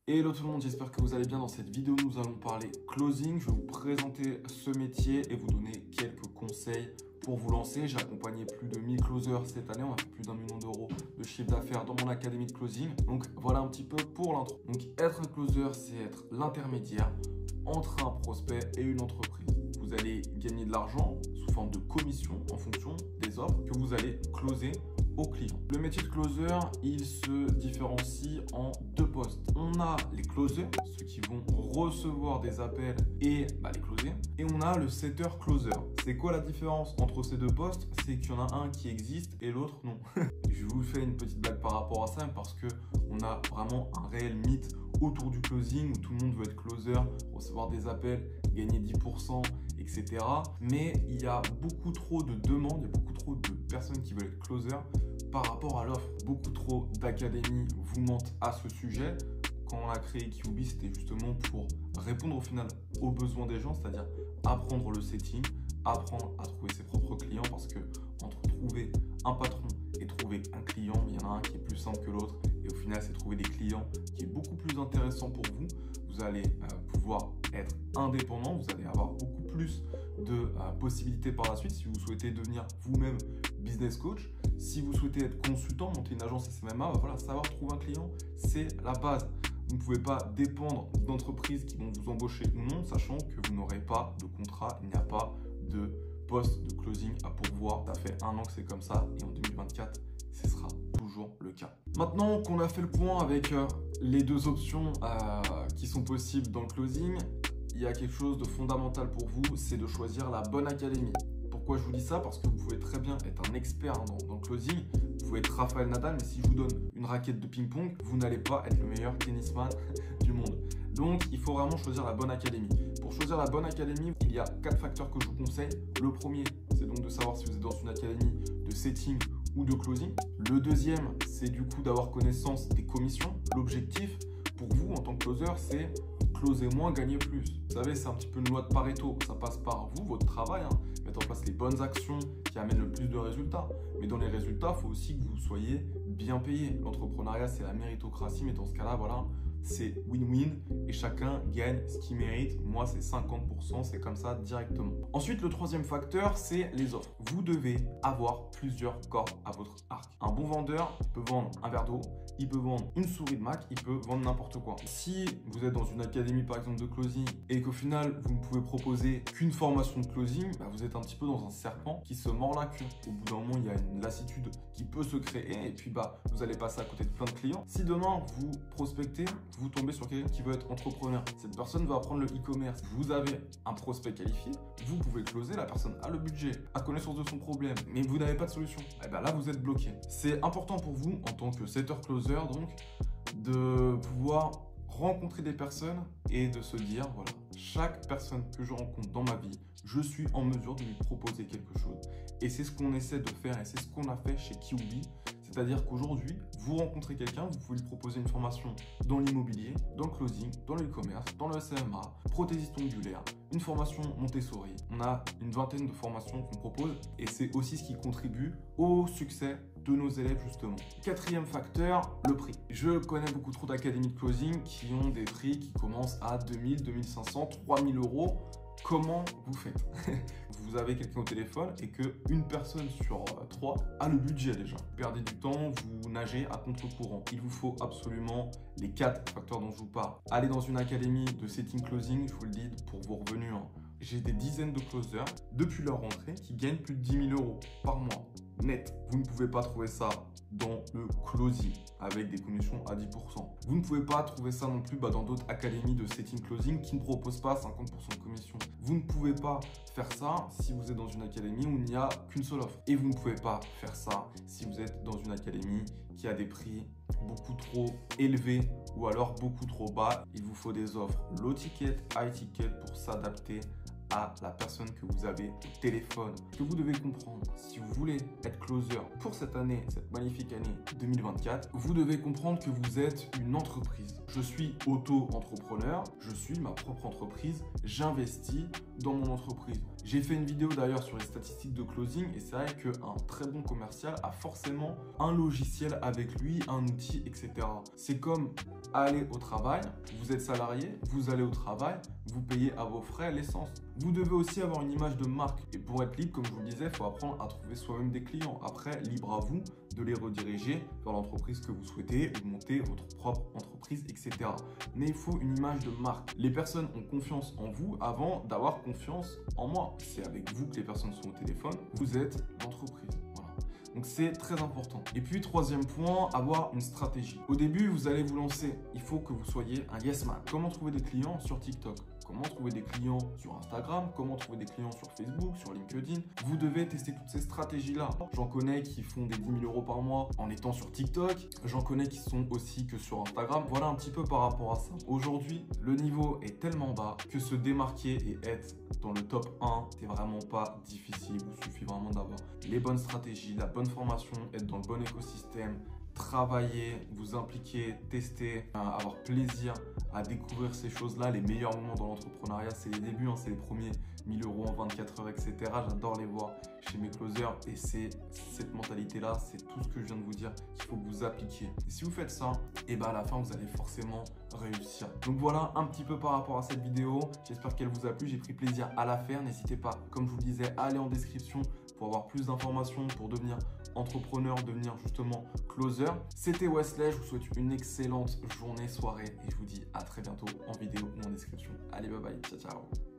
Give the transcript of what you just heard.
Hello tout le monde, j'espère que vous allez bien. Dans cette vidéo, nous allons parler closing. Je vais vous présenter ce métier et vous donner quelques conseils pour vous lancer. J'ai accompagné plus de 1000 closers cette année. On a fait plus d'1 million d'euros de chiffre d'affaires dans mon académie de closing. Donc voilà un petit peu pour l'intro. Donc être un closer, c'est être l'intermédiaire entre un prospect et une entreprise. Vous allez gagner de l'argent sous forme de commission en fonction des offres que vous allez closer aux clients. Le métier de closer, il se différencie en deux postes. On a les closers, ceux qui vont recevoir des appels et les closer. Et on a le setter closer. C'est quoi la différence entre ces deux postes? C'est qu'il y en a un qui existe et l'autre non. Je vous fais une petite blague par rapport à ça parce qu'on a vraiment un réel mythe autour du closing où tout le monde veut être closer, recevoir des appels, gagner 10%, etc. Mais il y a beaucoup trop de demandes, il y a beaucoup trop de personnes qui veulent être closer par rapport à l'offre. Beaucoup trop d'académies vous mentent à ce sujet. Quand on a créé QB, c'était justement pour répondre au final aux besoins des gens, c'est-à-dire apprendre le setting, apprendre à trouver ses propres clients parce que entre trouver un patron et trouver un client, il y en a un qui est plus simple que l'autre et au final, c'est trouver des clients qui est beaucoup plus intéressant pour vous. Vous allez pouvoir être indépendant, vous allez avoir beaucoup plus de possibilités par la suite si vous souhaitez devenir vous-même business coach. Si vous souhaitez être consultant, monter une agence SMMA, voilà, savoir trouver un client, c'est la base. Vous ne pouvez pas dépendre d'entreprises qui vont vous embaucher ou non, sachant que vous n'aurez pas de contrat, il n'y a pas de poste de closing à pourvoir. Ça fait 1 an que c'est comme ça et en 2024, ce sera toujours le cas. Maintenant qu'on a fait le point avec les deux options qui sont possibles dans le closing, il y a quelque chose de fondamental pour vous, c'est de choisir la bonne académie. Pourquoi je vous dis ça? Parce que vous pouvez très bien être un expert dans le closing, vous pouvez être Rafael Nadal, mais si je vous donne une raquette de ping-pong, vous n'allez pas être le meilleur tennisman du monde. Donc, il faut vraiment choisir la bonne académie. Pour choisir la bonne académie, il y a 4 facteurs que je vous conseille. Le premier, c'est donc de savoir si vous êtes dans une académie de setting ou de closing. Le deuxième, c'est du coup d'avoir connaissance des commissions. L'objectif pour vous en tant que closer, c'est closer moins, gagner plus. Vous savez, c'est un petit peu une loi de Pareto. Ça passe par vous, votre travail, mettre en place les bonnes actions qui amènent le plus de résultats. Mais dans les résultats, il faut aussi que vous soyez bien payé. L'entrepreneuriat, c'est la méritocratie, mais dans ce cas-là, voilà, c'est win-win et chacun gagne ce qu'il mérite. Moi, c'est 50%, c'est comme ça directement. Ensuite, le troisième facteur, c'est les offres. Vous devez avoir plusieurs cordes à votre arc. Un bon vendeur peut vendre un verre d'eau, il peut vendre une souris de Mac, il peut vendre n'importe quoi. Si vous êtes dans une académie par exemple de closing et qu'au final vous ne pouvez proposer qu'une formation de closing, vous êtes un petit peu dans un serpent qui se mord la queue. Au bout d'un moment, il y a une lassitude qui peut se créer et puis vous allez passer à côté de plein de clients. Si demain vous prospectez, vous tombez sur quelqu'un qui veut être entrepreneur, cette personne va apprendre le e-commerce. Vous avez un prospect qualifié, vous pouvez closer, la personne a le budget, a connaissance de son problème, mais vous n'avez pas de solution. Et là, vous êtes bloqué. C'est important pour vous en tant que setter closer donc de pouvoir rencontrer des personnes et de se dire voilà, chaque personne que je rencontre dans ma vie, je suis en mesure de lui proposer quelque chose. Et c'est ce qu'on essaie de faire et c'est ce qu'on a fait chez QB. C'est-à-dire qu'aujourd'hui, vous rencontrez quelqu'un, vous pouvez lui proposer une formation dans l'immobilier, dans le closing, dans le e-commerce, dans le SMA, prothésiste ongulaire, une formation Montessori. On a une vingtaine de formations qu'on propose et c'est aussi ce qui contribue au succès de nos élèves justement. Quatrième facteur, le prix. Je connais beaucoup trop d'académies de closing qui ont des prix qui commencent à 2000, 2500, 3000 euros. Comment vous faites? Vous avez quelqu'un au téléphone et qu'une personne sur 3 a le budget déjà. Vous perdez du temps, vous nagez à contre-courant. Il vous faut absolument les 4 facteurs dont je vous parle. Allez dans une académie de setting closing, je vous le dis, pour vos revenus. J'ai des dizaines de closers depuis leur rentrée qui gagnent plus de 10 000 euros par mois net. Vous ne pouvez pas trouver ça dans le closing avec des commissions à 10%. Vous ne pouvez pas trouver ça non plus dans d'autres académies de setting closing qui ne proposent pas 50% de commission. Vous ne pouvez pas faire ça si vous êtes dans une académie où il n'y a qu'une seule offre. Et vous ne pouvez pas faire ça si vous êtes dans une académie qui a des prix beaucoup trop élevés ou alors beaucoup trop bas. Il vous faut des offres low ticket, high ticket pour s'adapter à la personne que vous avez au téléphone. Ce que vous devez comprendre, si vous voulez être closer pour cette année, cette magnifique année 2024, vous devez comprendre que vous êtes une entreprise. Je suis auto-entrepreneur, je suis ma propre entreprise, j'investis dans mon entreprise. J'ai fait une vidéo d'ailleurs sur les statistiques de closing et c'est vrai qu'un très bon commercial a forcément un logiciel avec lui, un outil, etc. C'est comme aller au travail, vous êtes salarié, vous allez au travail, vous payez à vos frais l'essence. Vous devez aussi avoir une image de marque. Et pour être libre, comme je vous le disais, il faut apprendre à trouver soi-même des clients. Après, libre à vous de les rediriger vers l'entreprise que vous souhaitez ou monter votre propre entreprise, etc. Mais il faut une image de marque. Les personnes ont confiance en vous avant d'avoir confiance en moi. C'est avec vous que les personnes sont au téléphone. Vous êtes l'entreprise. Donc c'est très important. Et puis troisième point, avoir une stratégie. Au début, vous allez vous lancer. Il faut que vous soyez un yes man. Comment trouver des clients sur TikTok? Comment trouver des clients sur Instagram? Comment trouver des clients sur Facebook, sur LinkedIn? Vous devez tester toutes ces stratégies-là. J'en connais qui font des 10 000 € par mois en étant sur TikTok. J'en connais qui sont aussi que sur Instagram. Voilà un petit peu par rapport à ça. Aujourd'hui, le niveau est tellement bas que se démarquer et être dans le top 1, c'est vraiment pas difficile. Il vous suffit vraiment d'avoir les bonnes stratégies, la bonne formation, être dans le bon écosystème, travailler, vous impliquer, tester, avoir plaisir à découvrir ces choses-là. Les meilleurs moments dans l'entrepreneuriat, c'est les débuts, c'est les premiers 1 000 € en 24 heures, etc. J'adore les voir chez mes closers et c'est cette mentalité-là, c'est tout ce que je viens de vous dire qu'il faut que vous appliquiez. Et si vous faites ça, et ben à la fin, vous allez forcément réussir. Donc voilà un petit peu par rapport à cette vidéo. J'espère qu'elle vous a plu. J'ai pris plaisir à la faire. N'hésitez pas, comme je vous le disais, à aller en description pour avoir plus d'informations, pour devenir entrepreneur, devenir justement closer. C'était Wesley, je vous souhaite une excellente journée, soirée et je vous dis à très bientôt en vidéo ou en description. Allez, bye bye, ciao ciao.